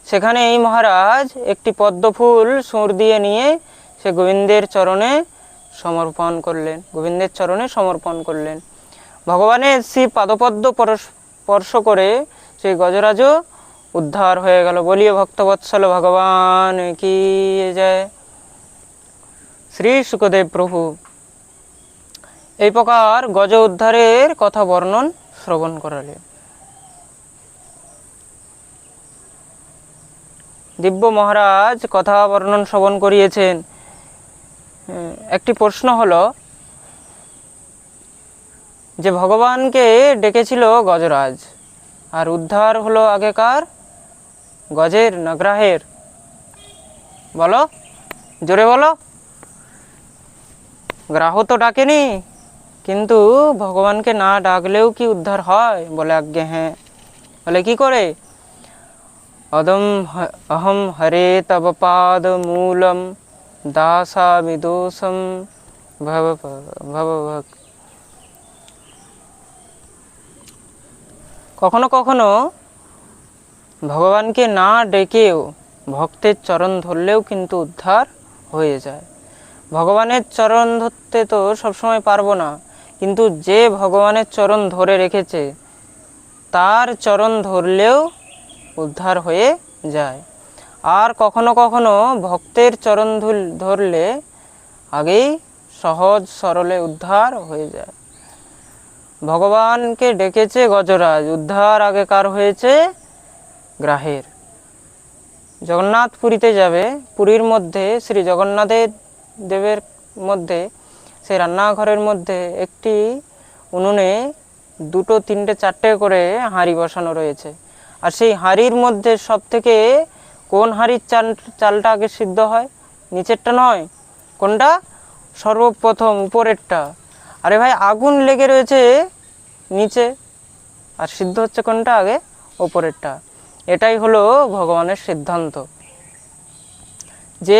সেখানেই মহারাজ একটি পদ্মফুল সুর দিয়ে নিয়ে সে গোবিন্দের চরণে সমর্পণ করলেন, গোবিন্দের চরণে সমর্পণ করলেন। ভগবানের শ্রী পাদপদ্ম স্পর্শ করে সেই গজরাজও উদ্ধার হয়ে গেল। বলিয়ে ভক্তবৎসল ভগবান কি জয়। শ্রী শুকদেব প্রভু এই প্রকার গজ উদ্ধারের কথা বর্ণন শ্রবণ করালেন। দিব্য মহারাজ কথা বর্ণন শ্রবণ করিয়েছেন। একটি প্রশ্ন হলো যে ভগবানকে ডেকেছিল গজরাজ, আর উদ্ধার হলো আগেকার গজের না গ্রাহের? বলো, জোরে বলো। গ্রাহ তো ডাকেনি, কিন্তু ভগবানকে না ডাকলেও কি উদ্ধার হয়? বলে আজ্ঞে হ্যাঁ। বলে কি করে? অহম হরে তব পাদ মূলম দাসামি দোষম ভব ভব। কখনো কখনো ভগবানকে না ডেকেও ভক্তের চরণ ধরলেও কিন্তু উদ্ধার হয়ে যায়। ভগবানের চরণ ধরতে তো সবসময় পারবো না, কিন্তু যে ভগবানের চরণ ধরে রেখেছে তার চরণ ধরলেও উদ্ধার হয়ে যায়। আর কখনো কখনো ভক্তের চরণ ধরলে আগেই সহজ সরলে উদ্ধার হয়ে যায়। ভগবানকে ডেকেছে গজরাজ, উদ্ধার আগে কার হয়েছে? গ্রাহের। জগন্নাথ পুরীতে যাবে, পুরীর মধ্যে শ্রী জগন্নাথের দেবের মধ্যে সেই রান্নাঘরের মধ্যে একটি উনুনে 2, 3, 4 করে হাঁড়ি বসানো রয়েছে। আর সেই হাঁড়ির মধ্যে সব থেকে কোন হাঁড়ির চালটা আগে সিদ্ধ হয়? নিচেরটা নয়, কোনটা? সর্বপ্রথম উপরেরটা। আরে ভাই, আগুন লেগে রয়েছে নিচে, আর সিদ্ধ হচ্ছে কোনটা আগে? ওপরেরটা। এটাই হলো ভগবানের সিদ্ধান্ত, যে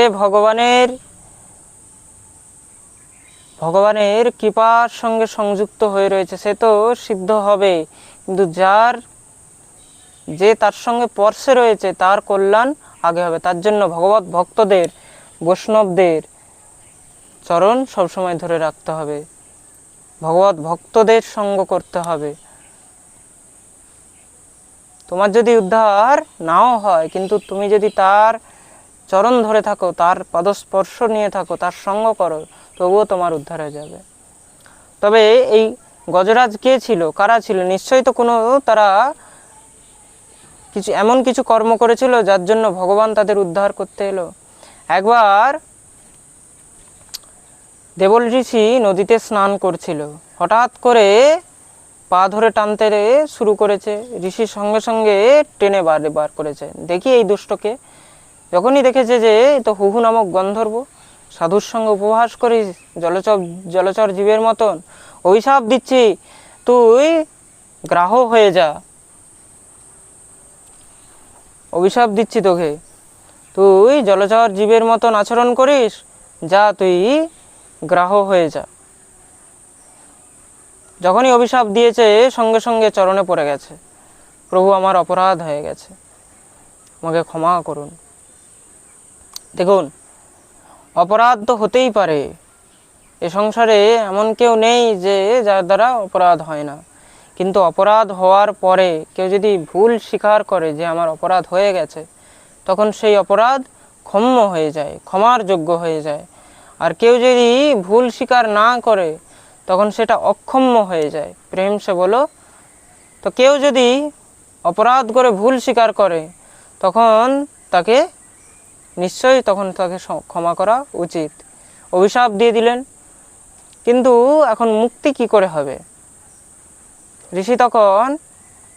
ভগবানের কৃপার সঙ্গে সংযুক্ত হয়ে রয়েছে সে তো সিদ্ধ হবে, কিন্তু যে তার সঙ্গে স্পর্শে রয়েছে তার কল্যাণ আগে হবে। তার জন্য ভগবত ভক্তদের, বৈষ্ণবদের চরণ সবসময় ধরে রাখতে হবে, ভগবত ভক্তদের সঙ্গ করতে হবে। তোমার যদি উদ্ধার নাও হয়, কিন্তু তুমি যদি তার চরণ ধরে থাকো, তার পদস্পর্শ নিয়ে থাকো, তার সঙ্গ করো, তবুও তোমার উদ্ধার হয়ে যাবে। তবে এই গজরাজ কে ছিল, কারা ছিল? নিশ্চয়ই তো কোনো তারা এমন কিছু কর্ম করেছিল যার জন্য ভগবান তাদের উদ্ধার করতে এলো। একবার দেবল ঋষি নদীতে স্নান করছিল, হঠাৎ করে পা ধরে টানতে শুরু করেছে। ঋষির সঙ্গে সঙ্গে টেনে বার করেছে। দেখি এই দুষ্টকে। যখনই দেখেছে যে তো হুহু নামক গন্ধর্ব সাধুর সঙ্গে উপহাস করিস, জলচর জীবের মতন, অভিশাপ দিচ্ছি, তুই গ্রাহ হয়ে যা, অভিশাপ দিচ্ছি তোকে, তুই জলচর জীবের মতন আচরণ করিস, যা তুই গ্রাহ হয়ে যা। যখনই অভিশাপ দিয়েছে সঙ্গে সঙ্গে চরণে পড়ে গেছে, প্রভু আমার অপরাধ হয়ে গেছে, আমাকে ক্ষমা করুন। দেখুন, অপরাধ তো হতেই পারে, এ সংসারে এমন কেউ নেই যে যার দ্বারা অপরাধ হয় না। কিন্তু অপরাধ হওয়ার পরে কেউ যদি ভুল স্বীকার করে যে আমার অপরাধ হয়ে গেছে, তখন সেই অপরাধ ক্ষম্য হয়ে যায়, ক্ষমার যোগ্য হয়ে যায়। আর কেউ যদি ভুল স্বীকার না করে, তখন সেটা অক্ষম্য হয়ে যায়। প্রেম সে বলো। তো কেউ যদি অপরাধ করে ভুল স্বীকার করে, তখন তাকে নিশ্চয়ই ক্ষমা করা উচিত। অভিশাপ দিয়ে দিলেন, কিন্তু এখন মুক্তি কি করে হবে? ঋষি তখন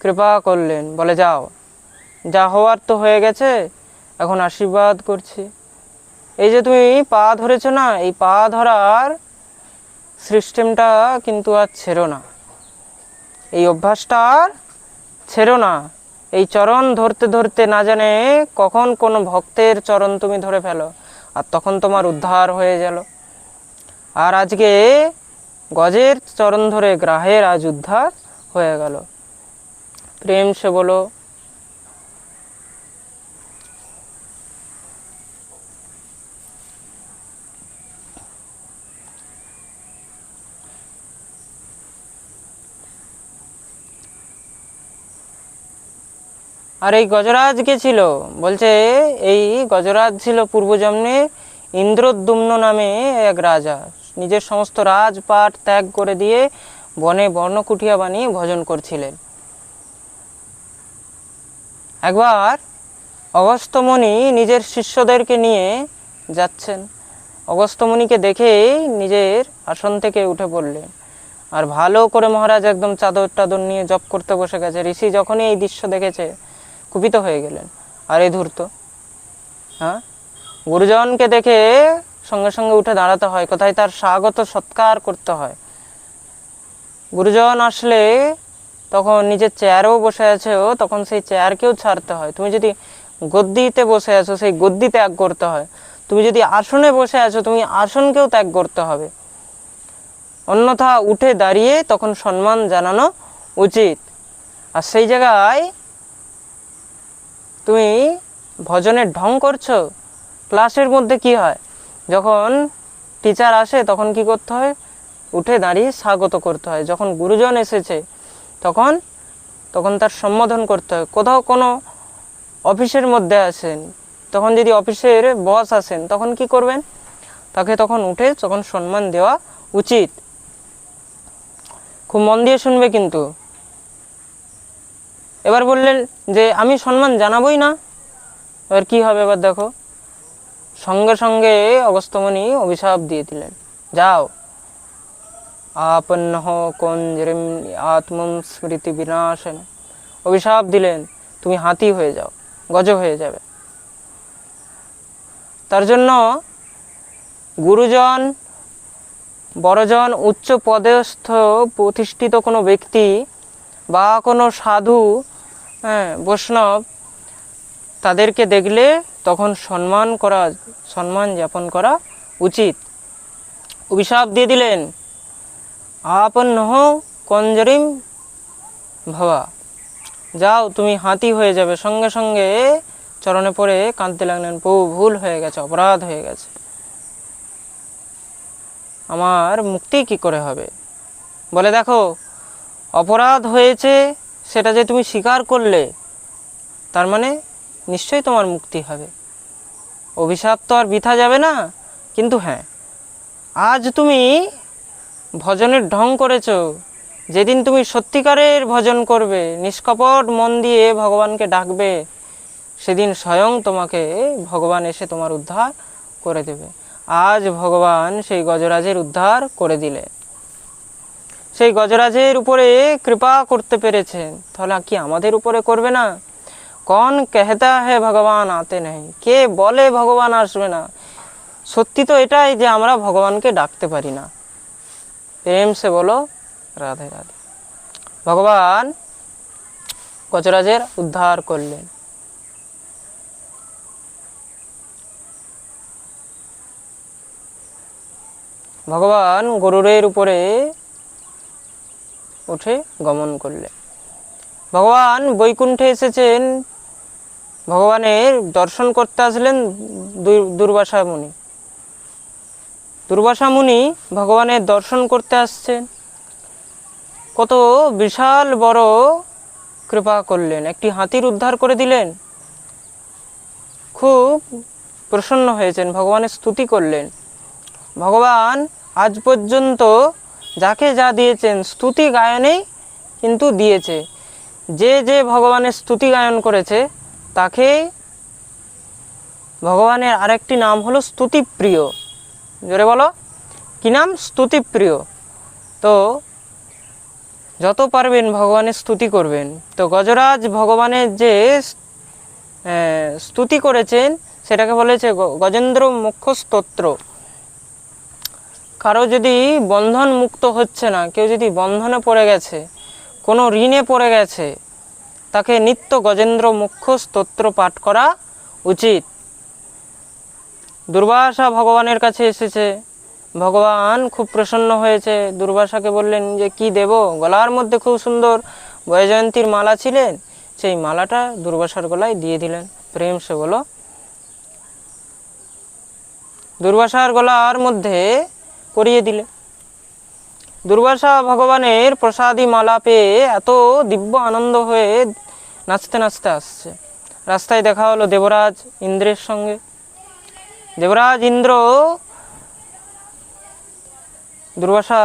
কৃপা করলেন, বলে যাও, যা হওয়ার তো হয়ে গেছে, এখন আশীর্বাদ করছি। এই যে তুমি পা ধরেছো না, এই পা ধরার সিস্টেমটা কিন্তু আর ছেড়ো না, এই অভ্যাসটা আর ছেড়ো না। এই চরণ ধরতে ধরতে না জানে কখন কোনো ভক্তের চরণ তুমি ধরে ফেলো, আর তখন তোমার উদ্ধার হয়ে গেল। আর আজকে গজের চরণ ধরে গ্রাহের আজ উদ্ধার হয়ে গেল। প্রেম সে বলো। আর এই গজরাজ কে ছিল? বলছে এই গজরাজ ছিল পূর্বজন্মে ইন্দ্রদ্যুম্ন নামে এক রাজা। নিজের সমস্ত রাজপাট ত্যাগ করে দিয়ে বনে বর্ণকুটিয়া বানিয়ে ভজন করছিলেন। একবার অগস্ত্যমুনি নিজের শিষ্যদেরকে নিয়ে যাচ্ছেন। অগস্ত্যমুনিকে দেখেই নিজের আসন থেকে উঠে পড়লেন, আর ভালো করে মহারাজ একদম চাদর টাদর নিয়ে জপ করতে বসে গেছে। ঋষি যখনই এই দৃশ্য দেখেছে কুপিত হয়ে গেলেন। আর এই ধূর্ত, হ্যাঁ, গুরুজনকে দেখে সঙ্গে সঙ্গে উঠে দাঁড়াতে হয়, কোথায় তার স্বাগত সৎকার করতে হয়। গুরুজন আসলে তখন নিজের চেয়ারেও বসে আছো, তখন সেই চেয়ারকেও ছাড়তে হয়। তুমি যদি গদ্দিতে বসে আছো, সেই গদ্দি ত্যাগ করতে হয়। তুমি যদি আসনে বসে আছো, তুমি আসনকেও ত্যাগ করতে হবে, অন্যথা উঠে দাঁড়িয়ে তখন সম্মান জানানো উচিত। আর সেই জায়গায় তুমি ভজনের ঢং করছো। ক্লাসের মধ্যে কি হয়, যখন টিচার আসে তখন কি করতে হয়? উঠে দাঁড়িয়ে স্বাগত করতে হয়। যখন গুরুজন এসেছে তখন তখন তার সম্বোধন করতে হয়। কোথাও কোনো অফিসের মধ্যে আসেন, তখন যদি অফিসের বস আসেন তখন কি করবেন? তাকে তখন উঠে তখন সম্মান দেওয়া উচিত। খুব মন দিয়ে শুনবে কিন্তু। এবার বললেন যে আমি সম্মান জানাবই না। এবার কি হবে? এবার দেখো, সঙ্গে সঙ্গে অগস্ত্যমুনি অভিশাপ দিয়ে দিলেন, যাও আপন্নঃ কঞ্জরিম আত্মম স্মৃতি বিনাশন। অভিশাপ দিলেন, তুমি হাতি হয়ে যাও, গজ হয়ে যাবে। তার জন্য গুরুজন, বড়জন, উচ্চ পদস্থ প্রতিষ্ঠিত কোনো ব্যক্তি বা কোনো সাধু, বৈষ্ণব, তাদেরকে দেখলে তখন সম্মান যাপন করা উচিত। অভিশাপ দিয়ে দিলেন, আপন্নঃ কঞ্জরিম ভবা, যাও তুমি হাতি হয়ে যাবে। সঙ্গে সঙ্গে চরণে পড়ে কাঁদতে লাগলেন, প্রভু ভুল হয়ে গেছে, অপরাধ হয়ে গেছে, আমার মুক্তি কি করে হবে? বলে দেখো, অপরাধ হয়েছে সেটা যে তুমি স্বীকার করলে, তার মানে নিশ্চয়ই তোমার মুক্তি হবে। অভিশাপ তো আর বৃথা যাবে না। কিন্তু হ্যাঁ, আজ তুমি ভজনের ঢং করেছো, যেদিন তুমি সত্যিকারের ভজন করবে, নিষ্কপট মন দিয়ে ভগবানকে ডাকবে, সেদিন স্বয়ং তোমাকে ভগবান এসে তোমার উদ্ধার করে দেবে। আজ ভগবান সেই গজরাজের উদ্ধার করে দিলে, সেই গজরাজের উপরে কৃপা করতে পেরেছেন, তাহলে কি আমাদের উপরে করবে না? কন কেহতা হে ভগবান আতে নেই, কে বলে ভগবান আসবে না? সত্যি তো এটাই যে আমরা ভগবানকে ডাকতে পারি না। প্রেম সে বলো রাধে রাধে। ভগবান গজরাজের উদ্ধার করলেন। ভগবান গরুরের উপরে উঠে গমন করলেন। ভগবান বৈকুণ্ঠে এসেছেন, ভগবানের দর্শন করতে আসলেন দুর্বাসা মুনি। দুর্বাসা মুনি ভগবানের দর্শন করতে আসছেন, কত বিশাল বড় কৃপা করলেন, একটি হাতির উদ্ধার করে দিলেন। খুব প্রসন্ন হয়েছেন, ভগবানের স্তুতি করলেন। ভগবান আজ পর্যন্ত যাকে যা দিয়েছেন স্তুতি গায়নেই কিন্তু দিয়েছে। যে যে ভগবানের স্তুতি গায়ন করেছে তাকে ভগবানের আরেকটি নাম হলো স্তুতিপ্রিয়। জোরে বলো, কি নাম? স্তুতিপ্রিয়। তো যত পারবেন ভগবানের স্তুতি করবেন। তো গজরাজ ভগবানের যে স্তুতি করেছেন সেটাকে বলেছে গজেন্দ্র মুখ্য স্তোত্র। কারো যদি বন্ধন মুক্ত হচ্ছে না, কেউ যদি বন্ধনে পড়ে গেছে, কোনো ঋণে পড়ে গেছে, তাকে নিত্য গজেন্দ্র মুখ্য স্তোত্র পাঠ করা উচিত। দুর্বাসা ভগবানের কাছে এসেছে, ভগবান খুব প্রসন্ন হয়েছে। দুর্বাসাকে বললেন যে কি দেব? গলার মধ্যে খুব সুন্দর বৈজয়ন্তীর মালা ছিলেন, সেই মালাটা দুর্বাসার গলায় দিয়ে দিলেন। প্রেম সে বলো। দুর্বাসার গলার মধ্যে পরিয়ে দিলে। দুর্বাসা ভগবানের প্রসাদী মালা পেয়ে এত দিব্য আনন্দ হয়ে নাচতে নাচতে আসছে। রাস্তায় দেখা হলো দেবরাজ ইন্দ্রের সঙ্গে। দেবরাজ ইন্দ্র, দুর্বাসা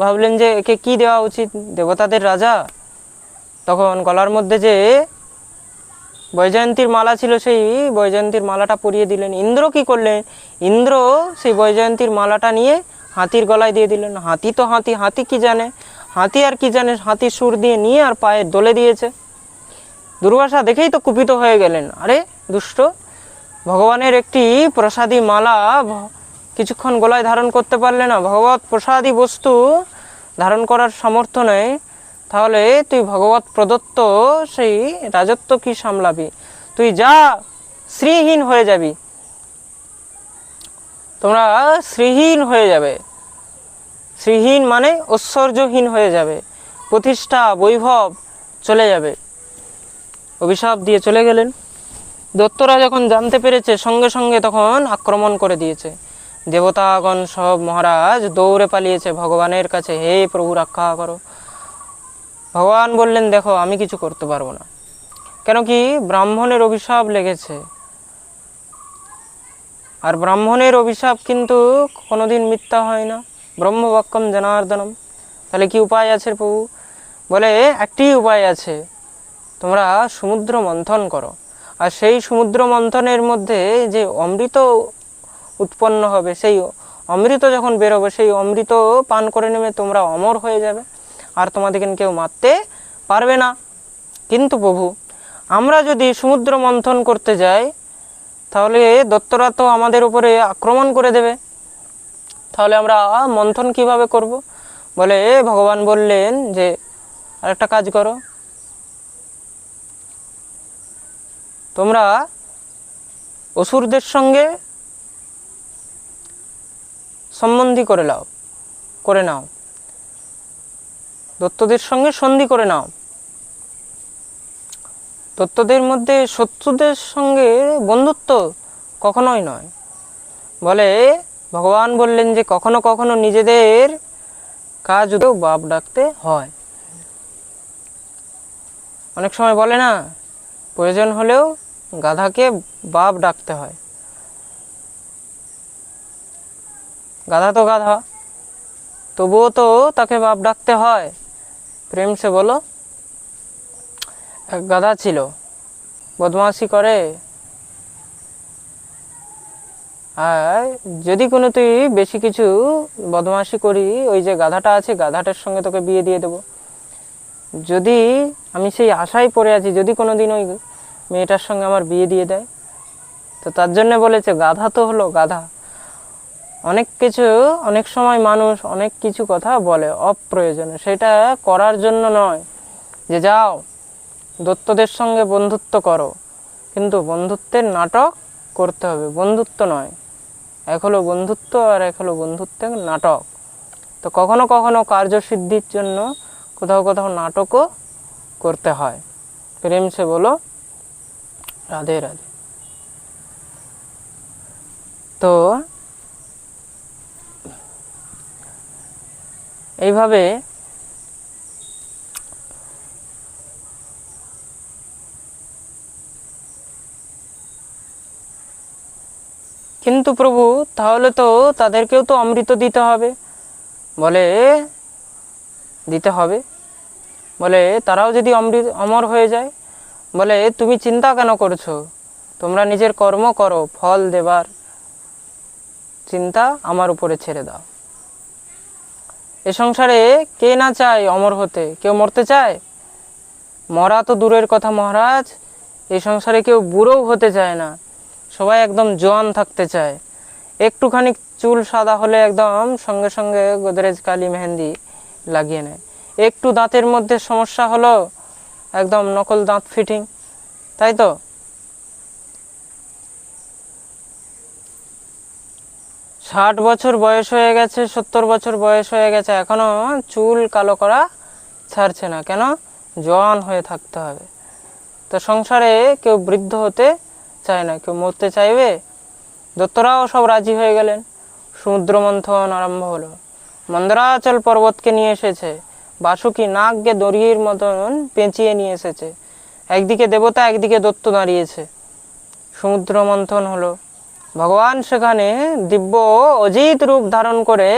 ভাবলেন যে একে কি দেওয়া উচিত, দেবতাদের রাজা। তখন গলার মধ্যে যে বৈজয়ন্তীর মালা ছিল, সেই বৈজয়ন্তীর মালাটা পরিয়ে দিলেন। ইন্দ্র কি করলেন, ইন্দ্র সেই বৈজয়ন্তীর মালাটা নিয়ে হাতির গলায় দিয়ে দিলেন। হাতি তো হাতি, হাতি কি জানে, হাতি আর কি জানে, হাতির সুর দিয়ে নিয়ে আর পায়ে দোলে দিয়েছে। দুর্বাসা দেখেই তো কুপিত হয়ে গেলেন, আরে দুষ্ট, ভগবানের একটি প্রসাদী মালা কিছুক্ষণ গলায় ধারণ করতে পারলে না, ভগবত প্রসাদী বস্তু ধারণ করার সামর্থ্য নেই, তাহলে তুই ভগবত প্রদত্ত সেই রাজত্ব কি সামলাবি? তুই যা, শ্রীহীন হয়ে যাবি, তোমরা শ্রীহীন হয়ে যাবে। শ্রীহীন মানে ঐশ্বর্যহীন হয়ে যাবে, প্রতিষ্ঠা বৈভব চলে যাবে। অভিশাপ দিয়ে চলে গেলেন। দত্তরা যখন জানতে পেরেছে, সঙ্গে সঙ্গে তখন আক্রমণ করে দিয়েছে। দেবতাগণ সব মহারাজ দৌড়ে পালিয়েছে ভগবানের কাছে, হে প্রভু রক্ষা করো। ভগবান বললেন, দেখো আমি কিছু করতে পারবো না, কেন কি ব্রাহ্মণের অভিশাপ লেগেছে, আর ব্রাহ্মণের অভিশাপ কিন্তু কোনোদিন মিথ্যা হয় না। ব্রহ্মবাক্যম জনার্দনম। তাহলে কি উপায় আছে প্রভু? বলে একটি উপায় আছে, তোমরা সমুদ্র মন্থন করো, আর সেই সমুদ্র মন্থনের মধ্যে যে অমৃত উৎপন্ন হবে, সেই অমৃত যখন বেরোবে, সেই অমৃত পান করে নেবে, তোমরা অমর হয়ে যাবে, আর তোমাদেরকে কেউ মারতে পারবে না। কিন্তু প্রভু, আমরা যদি সমুদ্র মন্থন করতে যাই, তাহলে দত্তরা তো আমাদের উপরে আক্রমণ করে দেবে, তাহলে আমরা মন্থন কিভাবে করব? বলে ভগবান বললেন যে আরেকটা কাজ করো, তোমরা অসুরদের সঙ্গে সম্বন্ধী করে নাও, দত্তদের সঙ্গে সন্ধি করে নাও। দত্তদের মধ্যে শত্রুদের সঙ্গে বন্ধুত্ব কখনোই নয়। বলে ভগবান বললেন যে কখনো কখনো নিজেদের কাজ বাপ ডাকতে হয়। অনেক সময় বলে না, প্রয়োজন হলেও গাধাকে বাপ ডাকতে হয়। গাধা তো গাধা, তবুও তো তাকে বাপ ডাকতে হয়। প্রেম সে বলো। এক গাধা ছিল, বদমাশি করে, আর যদি কোনো তুই বেশি কিছু বদমাশি করি, ওই যে গাধাটা আছে, গাধাটার সঙ্গে তোকে বিয়ে দিয়ে দেবো। যদি আমি সেই আশায় পড়ে আছি, যদি কোনো দিন ওই মেয়েটার সঙ্গে আমার বিয়ে দিয়ে দেয়, তো তার জন্য বলেছে গাধা তো হলো গাধা। অনেক কিছু, অনেক সময় মানুষ অনেক কিছু কথা বলে অপ্রয়োজনে, সেটা করার জন্য নয় যে যাও দত্তদের সঙ্গে বন্ধুত্ব করো, কিন্তু বন্ধুত্বের নাটক করতে হবে, বন্ধুত্ব নয়। এক হলো বন্ধুত্ব আর এক হলো বন্ধুত্বের নাটক। তো কখনো কখনো কার্যসিদ্ধির জন্য কোথাও কোথাও নাটকও করতে হয়। প্রেম সে বলো। রাধে রাধে। তো এইভাবে কিন্তু প্রভু, তাহলে তো তাদেরকেও তো অমৃত দিতে হবে। বলে দিতে হবে, বলে তারাও যদি অমর হয়ে যায়, বলে তুমি চিন্তা কেন করছো, তোমরা নিজের কর্ম করো, ফল দেবার চিন্তা আমার উপরে ছেড়ে দাও। এ সংসারে কে না চায় অমর হতে? কেউ মরতে চায়? মরা তো দূরের কথা মহারাজ, এই সংসারে কেউ বুড়োও হতে চায় না, সবাই একদম জোয়ান থাকতে চায়। একটুখানি চুল সাদা হলে একদম সঙ্গে সঙ্গে গোদরেজ কালি মেহেন্দি লাগিয়ে নেয়। একটু দাঁতের মধ্যে সমস্যা হলো, একদম নকল দাঁত ফিটিং, তাই তো? 60 বছর বয়স হয়ে গেছে, 70 বছর বয়স হয়ে গেছে, এখনো চুল কালো করা ছাড়ছে না। কেন? জওয়ান হয়ে থাকতে হবে। তো সংসারে কেউ বৃদ্ধ হতে চায় না, কেউ মরতে চাইবে? দত্তরাও সব রাজি হয়ে গেলেন। সমুদ্র মন্থন আরম্ভ হলো। মন্দরাচল পর্বতকে নিয়ে এসেছে, বাসুকি নাগকে দড়ির মতন পেঁচিয়ে নিয়ে এসেছে। একদিকে দেবতা একদিকে দৈত্য দাঁড়িয়েছে। সমুদ্র মন্থন হলো, ভগবান সেখানে দিব্য অজিত রূপ ধারণ করে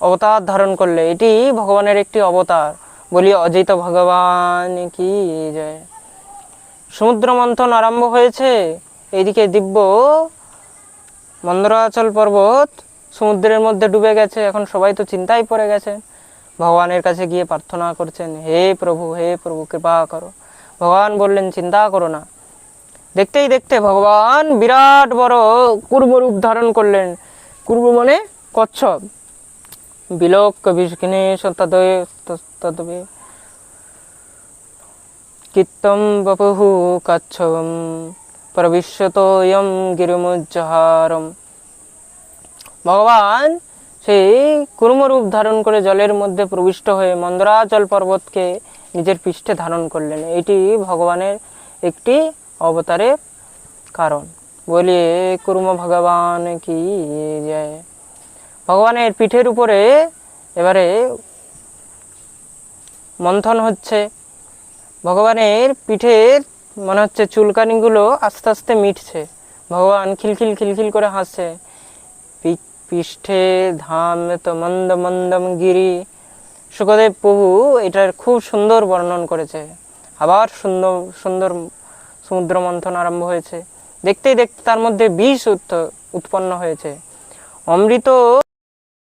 অবতার ধারণ করলে। এটি ভগবানের একটি অবতার। বলি অজিত ভগবান কি জয়। সমুদ্র মন্থন আরম্ভ হয়েছে, এইদিকে দিব্য মন্দরাচল পর্বত সমুদ্রের মধ্যে ডুবে গেছে। এখন সবাই তো চিন্তায় পড়ে গেছে, ভগবানের কাছে গিয়ে প্রার্থনা করছেন, হে প্রভু কৃপা করো। ভগবান বললেন, চিন্তা করো না। দেখতেই দেখতে ভগবান বিরাট বড় কুর্মরূপ ধারণ করলেন। কুর্ম মানে কচ্ছপ। বিলোক বিষ্ণেশ তদবে কীর্তম বপুহু কচ্ছপম প্রবিশ্যতোয়ম গিরিমুজ্জহারম। ভগবান সেই কুর্মরূপ ধারণ করে জলের মধ্যে প্রবিষ্ট হয়ে মন্দরাচল পর্বতকে নিজের পৃষ্ঠে ধারণ করলেন। এটি ভগবানের একটি অবতারের কারণ। বলি কুর্ম ভগবান কি জয়। ভগবানের পিঠের উপরে এবারে মন্থন হচ্ছে। ভগবানের পিঠের মনে হচ্ছে চুলকানিগুলো আস্তে আস্তে মিটছে। ভগবান খিলখিল খিলখিল করে হাসছে। পৃষ্ঠে ধাম তো মন্দ মন্দম গিরি। সুখদেব প্রভু এটার খুব সুন্দর বর্ণন করেছে। আবার সুন্দর সুন্দর সমুদ্র মন্থন আরম্ভ হয়েছে। দেখতেই দেখতে তার মধ্যে বিষ উৎপন্ন হয়েছে। অমৃত